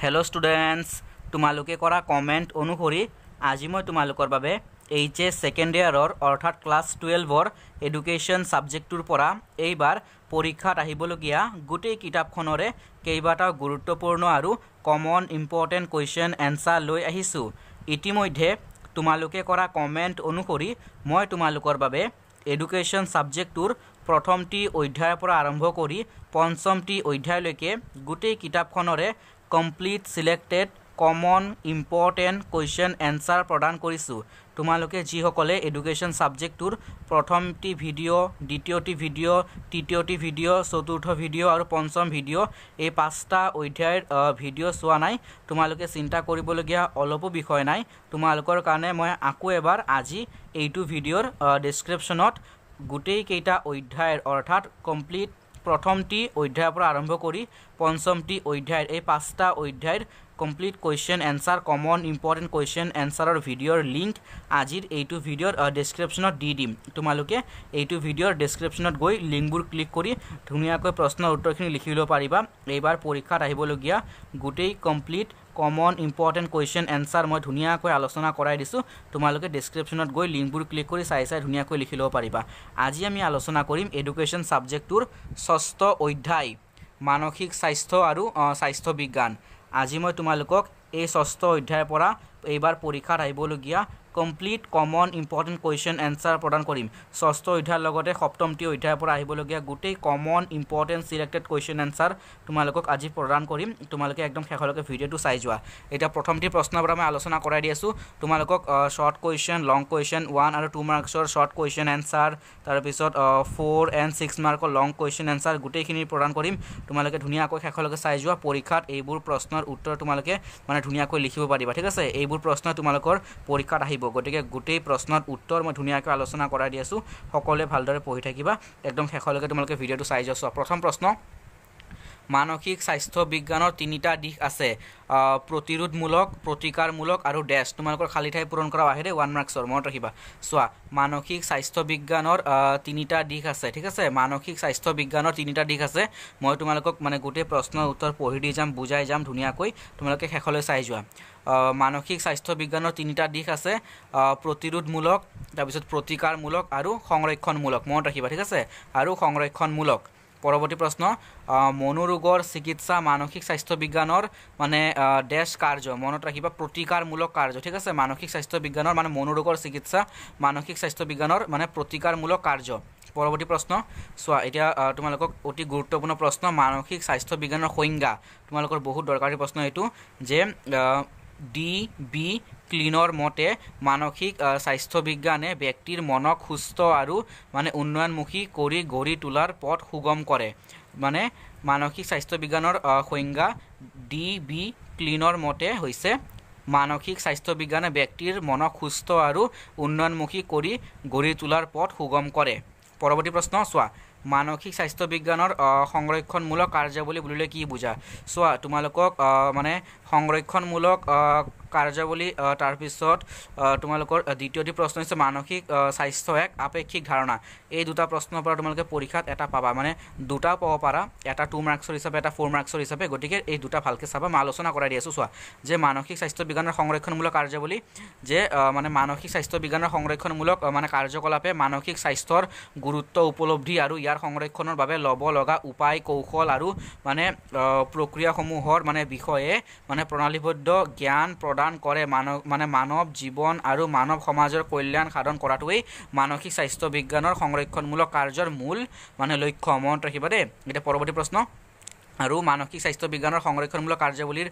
Hello students तुम्हालोके करा comment अनुसरी आज मैं तुम्हालोकर बारे HS सेकेंड इयारर अर्थात क्लास 12 एडुकेशन सब्जेक्टर परा एबार परीक्षात आहिबलगिया गोटेई कितापखनरे केइबाटाओ गुरुत्वपूर्ण और कमन इम्पर्टेन्ट क्वेश्चन एन्सार लै आहिछु। इतिमध्ये तुम्हालोके करा कमेंट अनुसरी मैं तुम्हालोकर बारे एडुकेशन सब्जेक्टर प्रथमटी अध्यायर पर आरम्भ करी पंचमटी अध्यायলৈকে गोटेई कितापखनरे कमप्लीट सिलेक्टेड कमन इम्पर्टेन्ट क्वेश्चन एन्सार प्रदान करिछु। तुम्हालोके जिसकले एडुकेशन सब्जेक्टर प्रथमटी भिडिओ द्वितीयटी भिडिओ तृतीयटी भिडिओ चतुर्थ भिडिओ और पंचम भिडिओ ये पाँचटा अध्यायर भिडिओ चोवा नाई तुम्हालोके चिंता करिबलगिया अलपो विषय नाई। तुम्हालोकर कारणे मैं आको एबार আজি एइटु भिडिओर डेस्क्रिप्शनत गोटेई केइटा अध्यायर अर्थात कमप्लीट प्रथमटी अध्यायर पर आरम्भ करी पंचमटी अध्यायर ये पाँचटा अध्यायर कमप्लीट क्वेश्चन एन्सार कमन इम्पर्टेन्ट क्वेश्चन एन्सारर भिडिओर लिंक आजिर एइटु भिडिओर डेस्क्रिप्शनत दी दिम। तुम्हालोके एइटु भिडिओर डेस्क्रिप्शनत गई लिंकबुर क्लिक करी धुनियाকৈ प्रश्न उत्तरखिनि लिखि लब पारिबा। एबार परीक्षात आहिबलगिया गोटेई कमप्लीट कमन इम्पर्टेन्ट क्वेश्चन एन्सार मैं धुनियाকৈ आलोचना कराई दिसु। तुम्हालोके डेस्क्रिप्शनत गई लिंकबुर क्लिक करी चाई चाई धुनियाকৈ लिखि लब पारिबा। আজি आमी आलोचना करिम एडुकेशन सब्जेक्टर षष्ठ अध्याय मानसिक स्वास्थ्य और स्वास्थ्य विज्ञान। আজি मैं तुम्हालोকক এই ষষ্ঠ अध्यायर परा एबार परीक्षात आहिबलगिया कमप्लीट कमन इम्पर्टेन्ट क्वेश्चन एन्सार प्रदान करिम। षष्ठ अध्यायर लगते सप्तमटी अध्यायर पर आहिबलगिया गोटेई कमन इम्पर्टेन्ट सिलेक्टेड क्वेश्चन एन्सार तुम्हालोকক আজি प्रदान करिम। तुम्हालोके एकदम शेषলৈকে भिडिओটো चाई जोৱা। एटा प्रथमटी प्रश्নৰ পৰা मैं आलोचना कराई দি আছো। তোমালোকক शॉर्ट क्वेश्चन लंग क्वेश्चन 1 और 2 मार्क्सर शॉर्ट क्वेश्चन एन्सार तार पिছত 4 और 6 मार्कर लंग क्वेश्चन एन्सार गोटेইখিনি प्रदान करिम। তোমালোকে ধুনিয়াকৈ शेषলৈকে চাই যোৱা। পৰীক্ষাত এইবোৰ প্ৰশ্নৰ উত্তৰ তোমালোকে মানে ধুনিয়াকৈ লিখিব পাৰিবা। ঠিক আছে, এইবোৰ প্ৰশ্ন তোমালোকৰ পৰীক্ষাত আহিব। গতিকে গোটেই প্ৰশ্নৰ উত্তৰ মই ধুনিয়াকৈ আলোচনা কৰাই দি আছো। সকলোৱে ভালদৰে পঢ়ি থাকিবা। একদম শেষলৈকে তোমালোকে ভিডিওটো চাই যোৱা। প্ৰথম প্ৰশ্ন मानसिक स्वास्थ्य विज्ञानर तीनिटा दिश आछे प्रतिरोधमूलक प्रतिकारमूलक और डैश। तुम्हालोकर खाली ठाई पूरण करा आहे 1 मार्क्सर मन रखिबा। चोৱা मानसिक स्वास्थ्य विज्ञानर तीनिटा दिश आछे। ठीक है, मानसिक स्वास्थ्य विज्ञानर तीनिटा दिश आछे। मैं तुम्हालोকক माने गोटे प्रश्न उत्तर पढ़ी दी जाम बुझाई जाम धुनियाকৈ तुम्हालोके शेषলৈ चाई जोৱা। मानसिक स्वास्थ्य विज्ञानर तीनिटा दिश आछे प्रतिरोधमूलक तारपिছত प्रतिकारमूलक और संरक्षणमूलक मन रखिबा। ठीक है, और संरक्षणमूलक। परवर्ती प्रश्न मनोरोगर चिकित्सा मानसिक स्वास्थ्य विज्ञानर माने डैश कार्य मन रखिबा प्रतिकारमूलक कार्य। ठीक है, मानसिक स्वास्थ्य विज्ञानर माने मनोरोगर चिकित्सा मानसिक स्वास्थ्य विज्ञानर माने प्रतिकारमूलक कार्य। परवर्ती प्रश्न चोৱা এতিয়া তোমালোকক অতি গুৰুত্বপূৰ্ণ प्रश्न मानसिक स्वास्थ्य विज्ञानर संज्ञा তোমালোকৰ बहुत दरकारी प्रश्न एटु जे DB क्लिनर मते मानसिक स्वास्थ्य विज्ञाने व्यक्तिर मनक सुस्थ और माने उन्नयनमुखी करी गढ़ी तोलार पथ सुगम करे। माने मानसिक स्वास्थ्य विज्ञानर संज्ञा DB क्लिनर मते होइसे मानसिक स्वास्थ्य विज्ञाने व्यक्तिर मनक सुस्थ और उन्नयनमुखी करी गढ़ी तोलार पथ सुगम करे। परवर्ती प्रश्न चोৱা मानसिक स्वास्थ्य विज्ञानर संरक्षणमूलक कार्यावली बुलिले कि बुझा। चोৱা तुम्हालोকক माने संरक्षणमूलक कार्यावली तार पिছত तुम्हालोকৰ द्वितीयटी प्रश्न হৈছে मानसिक स्वास्थ्य एक आपेक्षिक धारणा। এই দুটা প্ৰশ্নৰ পৰা তোমালোকে পৰীক্ষাত এটা পাবা, মানে দুটা পাব পাৰা, এটা 2 মাৰ্কছৰ হিচাপে এটা 4 মাৰ্কছৰ হিচাপে। গতিকে এই দুটা ভালকে চাবা। মই আলোচনা কৰাই দি আছো। চোৱা যে মানসিক স্বাস্থ্য বিজ্ঞানৰ সংৰক্ষণমূলক কাৰ্যাৱলী যে মানে মানসিক স্বাস্থ্য বিজ্ঞানৰ সংৰক্ষণমূলক মানে কাৰ্যকলাপে মানসিক স্বাস্থ্যৰ গুৰুত্ব উপলব্ধি আৰু ইয়াৰ সংৰক্ষণৰ বাবে ল'ব লগা উপায় কৌশল আৰু মানে প্ৰক্ৰিয়াসমূহৰ মানে বিষয়ে মানে প্ৰণালীবদ্ধ জ্ঞান প্ৰদান কৰে। মানৱ জীৱন और मानव समाजर कल्याण साधन कराटोई मानसिक स्वास्थ्य विज्ञानर संरक्षणमूलक कार्यर मूल माने लक्ष्य मन रखिबा दे। एटा परवर्ती प्रश्न और मानसिक स्वास्थ्य विज्ञानर संरक्षणमूलक कार्यावलीर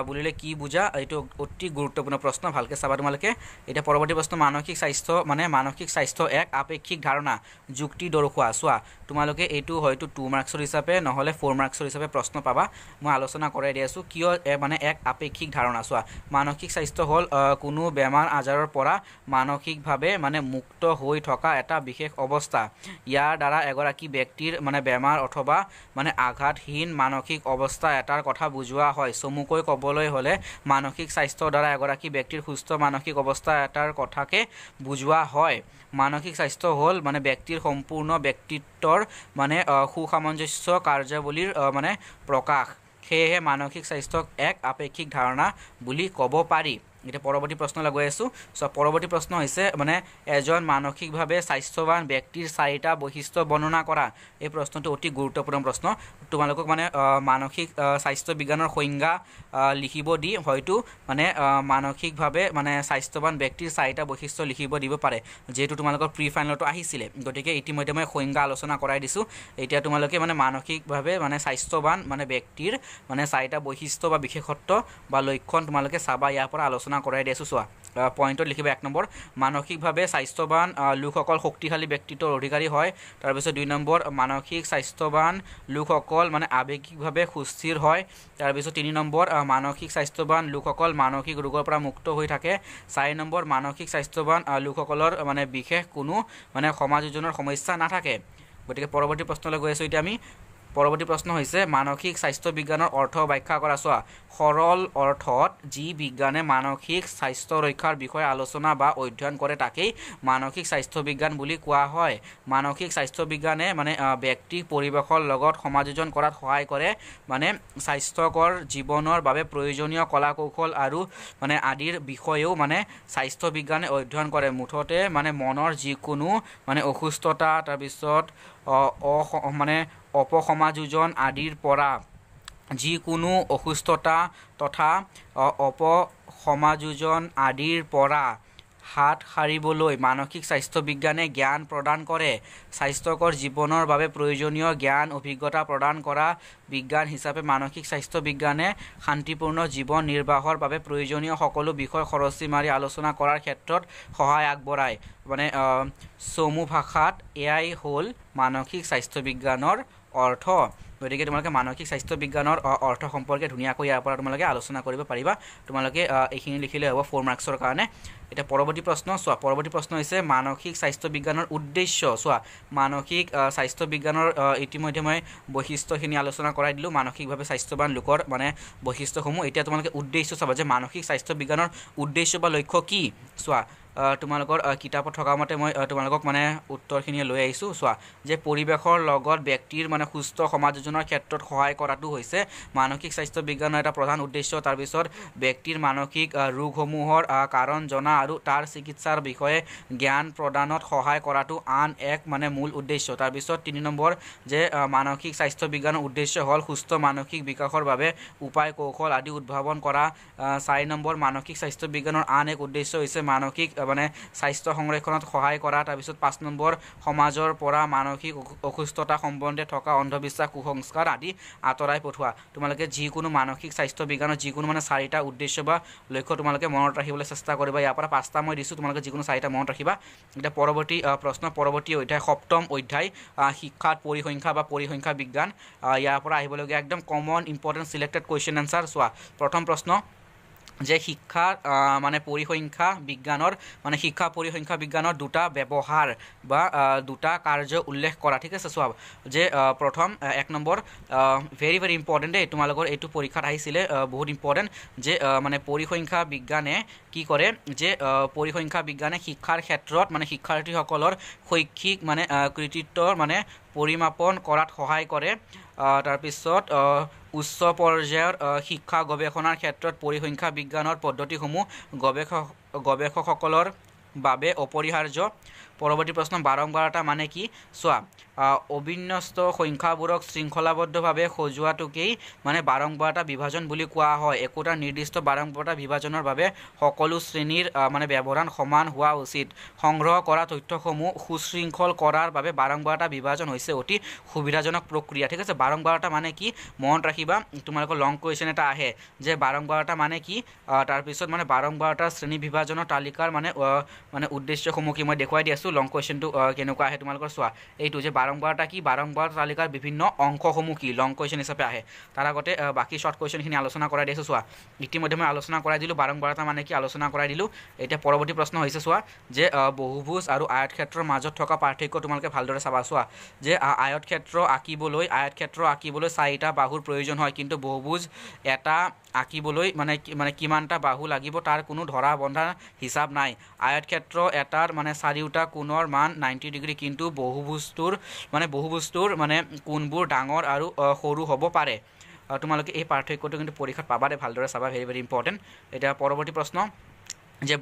बुलिले कि बुझा। एटु अति गुरुत्वपूर्ण प्रश्न भालके चाबा तुम्हालोके। एटा परवर्ती प्रश्न मानसिक स्वास्थ्य माने मानसिक स्वास्थ्य एक आपेक्षिक धारणा जुक्ति दर्शोৱা। चोৱা तुम्हालोके एटु हयतो 2 मार्क्सर हिसापे নহলে 4 मार्क्सर हिसापे प्रश्न पाबा। मैं आलोचना कराई दियासु किय माने एक आपेक्षिक धारणा। चोৱা मानसिक स्वास्थ्य हल कोनो बेमार आजारर পৰা मानसिकभाৱে माने मुक्त হৈ থকা এটা বিশেষ অৱস্থা। ইয়াৰ দ্বাৰা এগৰাকী ব্যক্তিৰ মানে বেমাৰ অথবা মানে আঘাতহীন मानसिक अवस्था एटार कथा बुझुआ है। चमुकै कबलै हले मानसिक स्वास्थ्यर द्वारा एगराकी व्यक्तिर सुस्थ मानसिक अवस्था एटार कथाके बुझुआ है। मानसिक स्वास्थ्य हल माने व्यक्तिर सम्पूर्ण व्यक्तित्वर माने सुसामंजस्य कार्यावलीर माने प्रकाश। সেয়েহে মানসিক স্বাস্থ্যক এক আপেক্ষিক ধাৰণা বুলি ক'ব পাৰি। এতিয়া পৰৱৰ্তী প্ৰশ্নলৈ গৈ আছোঁ। পৰৱৰ্তী প্ৰশ্ন হৈছে মানে এজন মানসিকভাৱে স্বাস্থ্যৱান ব্যক্তিৰ 4টা বৈশিষ্ট্য বৰ্ণনা কৰা। এই প্ৰশ্নটো অতি গুৰুত্বপূৰ্ণ প্ৰশ্ন। তোমালোকক মানে মানসিক স্বাস্থ্য বিজ্ঞানৰ সংজ্ঞা লিখিব দি হয়তো মানে মানসিকভাৱে মানে স্বাস্থ্যৱান ব্যক্তিৰ 4টা বৈশিষ্ট্য লিখিব দিব পাৰে, যিহেতু তোমালোকৰ প্ৰি ফাইনেলতো আহিছিলে। গতিকে ইতিমধ্যে মই সংজ্ঞা আলোচনা কৰাই দিছোঁ। এতিয়া তোমালোকে মানে মানসিকভাৱে মানে স্বাস্থ্যৱান মানে ব্যক্তিৰ মানে 4টা বৈশিষ্ট্য বা বিশেষত্ব বা লক্ষণ তোমালোকে চাবা, ইয়াৰ পৰা আলোচনা কৰাই দিছোঁ। চোৱা পইণ্টত লিখিবা 1 নম্বৰ, মানসিকভাৱে স্বাস্থ্যৱান লোকসকল শক্তিশালী ব্যক্তিত্বৰ অধিকাৰী হয়। তাৰপিছত 2 নম্বৰ, মানসিক স্বাস্থ্যৱান লোকসকল মানে আৱেগিকভাৱে সুস্থিৰ হয়। তাৰপিছত 3 নম্বৰ, মানসিক স্বাস্থ্যৱান লোকসকল মানসিক ৰোগৰ পৰা মুক্ত হৈ থাকে। 4 নম্বৰ, মানসিক স্বাস্থ্যৱান লোকসকলৰ মানে বিশেষ কোনো মানে সমাযোজনৰ সমস্যা নাথাকে। গতিকে পৰৱৰ্তী প্ৰশ্নলৈ গৈ আছোঁ এতিয়া আমি। পৰৱৰ্তী প্ৰশ্ন হৈছে মানসিক স্বাস্থ্য বিজ্ঞানৰ অৰ্থ ব্যাখ্যা কৰা। চোৱা সৰল অৰ্থত যি বিজ্ঞানে মানসিক স্বাস্থ্য ৰক্ষাৰ বিষয়ে আলোচনা বা অধ্যয়ন কৰে তাকেই মানসিক স্বাস্থ্য বিজ্ঞান বুলি কোৱা হয়। মানসিক স্বাস্থ্য বিজ্ঞানে মানে ব্যক্তিক পৰিৱেশৰ লগত সমাযোজন কৰাত সহায় কৰে, মানে স্বাস্থ্যকৰ জীৱনৰ বাবে প্ৰয়োজনীয় কলা কৌশল আৰু মানে আদিৰ বিষয়েও মানে স্বাস্থ্য বিজ্ঞানে অধ্যয়ন কৰে। মুঠতে মানে মনৰ যিকোনো মানে অসুস্থতা, তাৰপিছত মানে অপসমাযোজন আদিৰ পৰা যিকোনো অসুস্থতা তথা অপসমাযোজন আদিৰ পৰা হাত সাৰিবলৈ মানসিক স্বাস্থ্য বিজ্ঞানে জ্ঞান প্ৰদান কৰে। স্বাস্থ্যকৰ জীৱনৰ বাবে প্ৰয়োজনীয় জ্ঞান অভিজ্ঞতা প্ৰদান কৰা বিজ্ঞান হিচাপে মানসিক স্বাস্থ্য বিজ্ঞানে শান্তিপূৰ্ণ জীৱন নিৰ্বাহৰ বাবে প্ৰয়োজনীয় সকলো বিষয় খৰচি মাৰি আলোচনা কৰাৰ ক্ষেত্ৰত সহায় আগবঢ়ায়। মানে চমু ভাষাত এয়াই হ'ল মানসিক স্বাস্থ্য বিজ্ঞানৰ অৰ্থ। গতিকে তোমালোকে মানসিক স্বাস্থ্য বিজ্ঞানৰ অৰ্থ সম্পৰ্কে ধুনীয়াকৈ ইয়াৰ পৰা তোমালোকে আলোচনা কৰিব পাৰিবা। তোমালোকে এইখিনি লিখিলে হ'ব 4 মাৰ্কছৰ কাৰণে। এতিয়া পৰৱৰ্তী প্ৰশ্ন চোৱা, পৰৱৰ্তী প্ৰশ্ন হৈছে মানসিক স্বাস্থ্য বিজ্ঞানৰ উদ্দেশ্য। চোৱা মানসিক স্বাস্থ্য বিজ্ঞানৰ ইতিমধ্যে মই বৈশিষ্ট্যখিনি আলোচনা কৰাই দিলোঁ, মানসিকভাৱে স্বাস্থ্যৱান লোকৰ মানে বৈশিষ্ট্যসমূহ। এতিয়া তোমালোকে উদ্দেশ্য চাবা যে মানসিক স্বাস্থ্য বিজ্ঞানৰ উদ্দেশ্য বা লক্ষ্য কি। চোৱা তোমালোকৰ কিতাপত থকা মতে মই তোমালোকক মানে উত্তৰখিনি লৈ আহিছোঁ। চোৱা যে পৰিৱেশৰ লগত ব্যক্তিৰ মানে সুস্থ সমাযোজনৰ ক্ষেত্ৰত সহায় কৰাটো হৈছে মানসিক স্বাস্থ্য বিজ্ঞানৰ এটা প্ৰধান উদ্দেশ্য। তাৰপিছত ব্যক্তিৰ মানসিক ৰোগসমূহৰ কাৰণ জনা আৰু তাৰ চিকিৎসাৰ বিষয়ে জ্ঞান প্ৰদানত সহায় কৰাটো আন এক মানে মূল উদ্দেশ্য। তাৰপিছত 3 নম্বৰ যে মানসিক স্বাস্থ্য বিজ্ঞানৰ উদ্দেশ্য হ'ল সুস্থ মানসিক বিকাশৰ বাবে উপায় কৌশল আদি উদ্ভাৱন কৰা। 4 নম্বৰ মানসিক স্বাস্থ্য বিজ্ঞানৰ আন এক উদ্দেশ্য হৈছে মানসিক মানে স্বাস্থ্য সংৰক্ষণত সহায় কৰা। তাৰপিছত 5 নম্বৰ সমাজৰ পৰা মানসিক অসুস্থতা সম্বন্ধে থকা অন্ধবিশ্বাস কুসংস্কাৰ আদি আঁতৰাই পঠোৱা। তোমালোকে যিকোনো মানসিক স্বাস্থ্য বিজ্ঞানৰ যিকোনো মানে 4টা উদ্দেশ্য বা লক্ষ্য তোমালোকে মনত ৰাখিবলৈ চেষ্টা কৰিবা। ইয়াৰ পৰা 5টা মই দিছোঁ, তোমালোকে যিকোনো 4টা মনত ৰাখিবা। এতিয়া পৰৱৰ্তী প্ৰশ্ন, পৰৱৰ্তী অধ্যায় 7ম অধ্যায় শিক্ষাত পৰিসংখ্যা বা পৰিসংখ্যা বিজ্ঞান। ইয়াৰ পৰা আহিবলগীয়া একদম common important selected question answer. চোৱা প্ৰথম প্ৰশ্ন যে শিক্ষা মানে পৰিসংখ্যা বিজ্ঞানৰ মানে শিক্ষা পৰিসংখ্যা বিজ্ঞানৰ 2টা ব্যৱহাৰ বা 2টা কাৰ্য উল্লেখ কৰা। ঠিক আছে, চোৱা যে প্ৰথম 1 নম্বৰ ভেৰি ভেৰি ইম্পৰ্টেণ্ট দেই, তোমালোকৰ এইটো পৰীক্ষাত আহিছিলে, বহুত ইম্পৰ্টেণ্ট যে মানে পৰিসংখ্যা বিজ্ঞানে কি কৰে যে পৰিসংখ্যা বিজ্ঞানে শিক্ষাৰ ক্ষেত্ৰত মানে শিক্ষাৰ্থীসকলৰ শৈক্ষিক মানে কৃতিত্বৰ মানে পৰিমাপন কৰাত সহায় কৰে। তাৰপিছত উচ্চ পৰ্যায়ৰ শিক্ষা গৱেষণাৰ ক্ষেত্ৰত পৰিসংখ্যা বিজ্ঞানৰ পদ্ধতিসমূহ গৱেষকসকলৰ বাবে অপৰিহাৰ্য। পৰৱৰ্তী প্ৰশ্ন বাৰম্বাৰতা মানে কি। চোৱা অবিন্যস্ত সংখ্যাবোৰক শৃংখলাবদ্ধভাৱে সজোৱাটোকেই মানে বাৰম্বাৰতা বিভাজন বুলি কোৱা হয়। একোটা নিৰ্দিষ্ট বাৰম্বাৰতা বিভাজনৰ বাবে সকলো শ্ৰেণীৰ মানে ব্যৱধান সমান হোৱা উচিত। সংগ্ৰহ কৰা তথ্যসমূহ সুশৃংখল কৰাৰ বাবে বাৰম্বাৰতা বিভাজন হৈছে অতি সুবিধাজনক প্ৰক্ৰিয়া। ঠিক আছে, বাৰম্বাৰতা মানে কি মনত ৰাখিবা, তোমালোকৰ লং কুৱেশ্যন এটা আহে যে বাৰম্বাৰতা মানে কি। তাৰপিছত মানে বাৰম্বাৰতাৰ শ্ৰেণী বিভাজনৰ তালিকাৰ মানে উদ্দেশ্যসমূহ কি মই দেখুৱাই দি আছোঁ। লং কুৱেশ্যনটো কেনেকুৱা আহে তোমালোকৰ চোৱা এইটো যে বাৰম্বাৰতা কি, বাৰম্বাৰতা তালিকাৰ বিভিন্ন অংশসমূহ কি, লং কুৱেশ্যন হিচাপে আহে। তাৰ আগতে বাকী শ্বৰ্ট কুৱেশ্যনখিনি আলোচনা কৰাই দিছোঁ। চোৱা ইতিমধ্যে মই আলোচনা কৰাই দিলোঁ বাৰম্বাৰতা মানে কি আলোচনা কৰাই দিলোঁ। এতিয়া পৰৱৰ্তী প্ৰশ্ন হৈছে চোৱা যে বহুভুজ আৰু আয়তক্ষেত্ৰৰ মাজত থকা পাৰ্থক্য তোমালোকে ভালদৰে চাবা। চোৱা যে আয়তক্ষেত্ৰ আঁকিবলৈ 4টা বাহুৰ প্ৰয়োজন হয়, কিন্তু বহুভুজ এটা আঁকিবলৈ মানে কিমানটা বাহু লাগিব তাৰ কোনো ধৰা বন্ধা হিচাপ নাই। আয়তক্ষেত্ৰ এটাৰ মানে 4টা কোণৰ মান 90 ডিগ্ৰী, কিন্তু বহুভুজটোৰ মানে কোণবোৰ ডাঙৰ আৰু সৰু হ'ব পাৰে। তোমালোকে এই পাৰ্থক্যটো কিন্তু পৰীক্ষাত পাবা দে, ভালদৰে চাবা, ভেৰি ভেৰি ইম্পৰ্টেণ্ট। এতিয়া পৰৱৰ্তী প্ৰশ্ন যে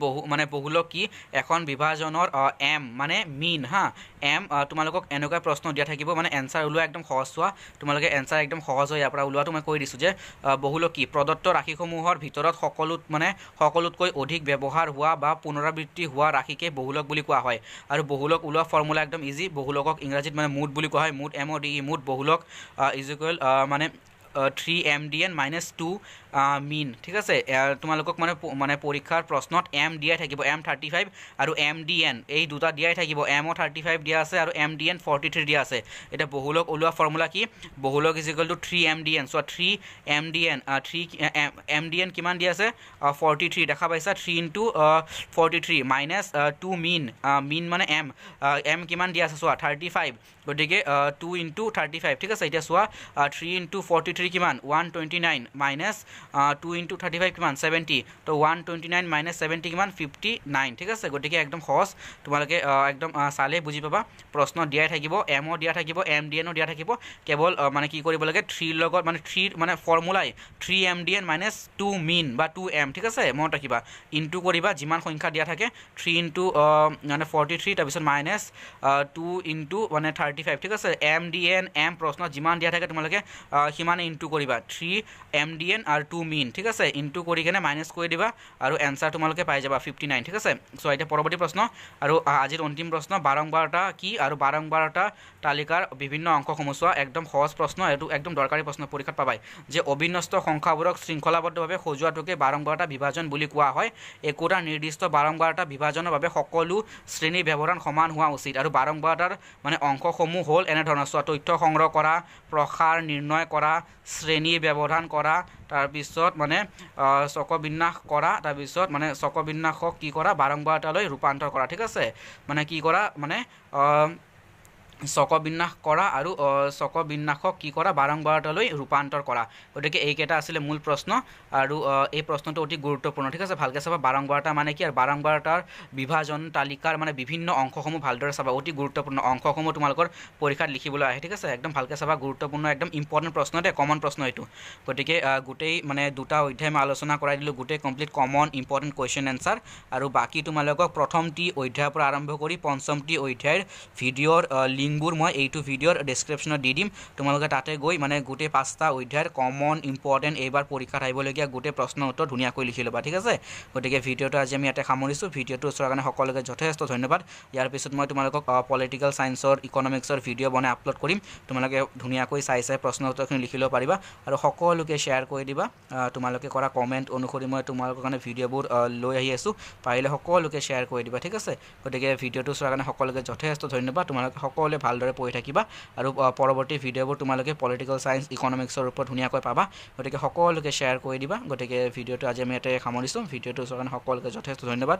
বহুলক কি এখন বিভাজনৰ এম মানে মিন হা এম তোমালোকক এনেকুৱা প্ৰশ্ন দিয়া থাকিব মানে এনচাৰ ওলোৱা একদম সহজ হোৱা তোমালোকে এনচাৰ একদম সহজ হৈ ইয়াৰ পৰা ওলোৱাটো মই কৈ দিছোঁ যে বহুলক কি প্ৰদত্ত ৰাশিসমূহৰ ভিতৰত সকলোতকৈ অধিক ব্যৱহাৰ হোৱা বা পুনৰাবৃত্তি হোৱা ৰাশিকে বহুলক বুলি কোৱা হয় আৰু বহুলক ওলোৱা ফৰ্মুলা একদম ইজি বহুলকক ইংৰাজীত মানে মুড বুলি কোৱা হয় মুড MODE মুড বহুলক ইজ ইকুৱেল মানে 3MDN - 2 মিন ঠিক আছে তোমালোকক মানে পৰীক্ষাৰ প্ৰশ্নত এম দিয়াই থাকিব M35 আৰু MDN এই দুটা দিয়াই থাকিব MO 35 দিয়া আছে আৰু MDN 43 দিয়া আছে এটা বহুলক ওলোৱা ফৰ্মুলা কি বহুলক ইজ ইকুৱেল টু 3MDN চ' 3MDN 3MDN কিমান দিয়া আছে 43 দেখা পাইছা 3 ইনটু 43 মাইনাছ 2 মিন মানে M কিমান দিয়া আছে চোৱা 35 গতিকে 2 ইনটু 35 ঠিক আছে এতিয়া চোৱা 3 ইনটু 43 কিমান 129 মাইনাছ 2 ইনটু 35 কিমান 70 তো 129 মাইনাছ 70 কিমান 59 ঠিক আছে গতিকে একদম সহজ তোমালোকে একদম চালে বুজি পাবা প্ৰশ্ন দিয়াই থাকিব MO দিয়া থাকিব MDNও দিয়া থাকিব কেৱল মানে কি কৰিব লাগে 3 লগত মানে 3 মানে ফৰ্মুলাই 3MDN - 2 মিন বা 2M ঠিক আছে মনত ৰাখিবা ইনটু কৰিবা যিমান সংখ্যা দিয়া থাকে 3 ইনটু মানে 43 তাৰপিছত মাইনাছ 2 ইনটু মানে 35 ঠিক আছে MDN M প্ৰশ্ন যিমান দিয়া থাকে তোমালোকে সিমানে ইনটু কৰিবা 3MDN আৰু 2 মিন ঠিক আছে ইনটু কৰি কেনে মাইনাছ কৰি দিবা আৰু এনচাৰ তোমালোকে পাই যাবা 59 ঠিক আছে চ' এতিয়া পৰৱৰ্তী প্ৰশ্ন আৰু আজিৰ অন্তিম প্ৰশ্ন বাৰংবাৰতা কি আৰু বাৰংবাৰতা তালিকাৰ বিভিন্ন অংশসমূহ চোৱা একদম সহজ প্ৰশ্ন এইটো একদম দৰকাৰী প্ৰশ্ন পৰীক্ষাত পাবাই যে অবিন্যস্ত সংখ্যাবোৰক শৃংখলাবদ্ধভাৱে সজোৱাটোকে বাৰংবাৰতা বিভাজন বুলি কোৱা হয় একোটা নিৰ্দিষ্ট বাৰংবাৰতা বিভাজনৰ বাবে সকলো শ্ৰেণী ব্যৱধান সমান হোৱা উচিত আৰু বাৰংবাৰতাৰ মানে অংশসমূহ হ'ল এনেধৰণৰ চোৱা তথ্য সংগ্ৰহ কৰা প্ৰসাৰ নিৰ্ণয় কৰা শ্ৰেণী ব্যৱধান কৰা তাৰপিছত মানে চক্ৰবিন্যাস কৰা তাৰপিছত মানে চক্ৰবিন্যাসক কি কৰা বাৰংবাৰতালৈ ৰূপান্তৰ কৰা ঠিক আছে মানে কি কৰা মানে চক্ৰবিন্যাস কৰা আৰু চক্ৰবিন্যাসক কি কৰা বাৰংবাৰতালৈ ৰূপান্তৰ কৰা গতিকে এইকেইটা আছিলে মূল প্ৰশ্ন আৰু এই প্ৰশ্নটো অতি গুৰুত্বপূৰ্ণ ঠিক আছে ভালকৈ চাবা বাৰংবাৰতা মানে কি আৰু বাৰংবাৰতাৰ বিভাজন তালিকাৰ মানে বিভিন্ন অংশসমূহ ভালদৰে চাবা অতি গুৰুত্বপূৰ্ণ অংশসমূহ তোমালোকৰ পৰীক্ষাত লিখিবলৈ আহে ঠিক আছে একদম ভালকৈ চাবা গুৰুত্বপূৰ্ণ একদম ইম্পৰ্টেণ্ট প্ৰশ্ন দেই কমন প্ৰশ্ন এইটো গতিকে গোটেই মানে দুটা অধ্যায় মই আলোচনা কৰাই দিলোঁ গোটেই complete common important question answer আৰু বাকী তোমালোকক প্ৰথমটি অধ্যায়ৰ পৰা আৰম্ভ কৰি পঞ্চমটি অধ্যায়ৰ ভিডিঅ'ৰ লিংকবোৰ মই এইটো ভিডিঅ'ৰ ডেছক্ৰিপশ্যনত দি দিম তোমালোকে তাতে গৈ মানে গোটেই 5টা অধ্যায়ৰ কমন ইম্পৰ্টেণ্ট এইবাৰ পৰীক্ষাত আহিবলগীয়া গোটেই প্ৰশ্ন উত্তৰ ধুনীয়াকৈ লিখি ল'বা ঠিক আছে গতিকে ভিডিঅ'টো আজি আমি ইয়াতে সামৰিছোঁ ভিডিঅ'টো চোৱাৰ কাৰণে সকলোকে যথেষ্ট ধন্যবাদ ইয়াৰ পিছত মই তোমালোকক পলিটিকেল ছায়েন্সৰ ইকনমিক্সৰ ভিডিঅ' বনাই আপলোড কৰিম তোমালোকে ধুনীয়াকৈ চাই প্ৰশ্ন উত্তৰখিনি লিখি ল'ব পাৰিবা আৰু সকলোকে শ্বেয়াৰ কৰি দিবা তোমালোকে কৰা কমেণ্ট অনুসৰি মই তোমালোকৰ কাৰণে ভিডিঅ'বোৰ লৈ আহি আছোঁ পাৰিলে সকলোকে শ্বেয়াৰ কৰি দিবা ঠিক আছে গতিকে ভিডিঅ'টো চোৱাৰ কাৰণে সকলোকে যথেষ্ট ধন্যবাদ তোমালোকে সকলোৱে ভালদৰে পঢ়ি থাকিবা আৰু পৰৱৰ্তী ভিডিঅ'বোৰ তোমালোকে পলিটিকেল ছায়েন্স ইকনমিক্সৰ ওপৰত ধুনীয়াকৈ পাবা গতিকে সকলোকে শ্বেয়াৰ কৰি দিবা গতিকে ভিডিঅ'টো আজি আমি ইয়াতে সামৰিছোঁ ভিডিঅ'টো চোৱাৰ কাৰণে সকলোকে যথেষ্ট ধন্যবাদ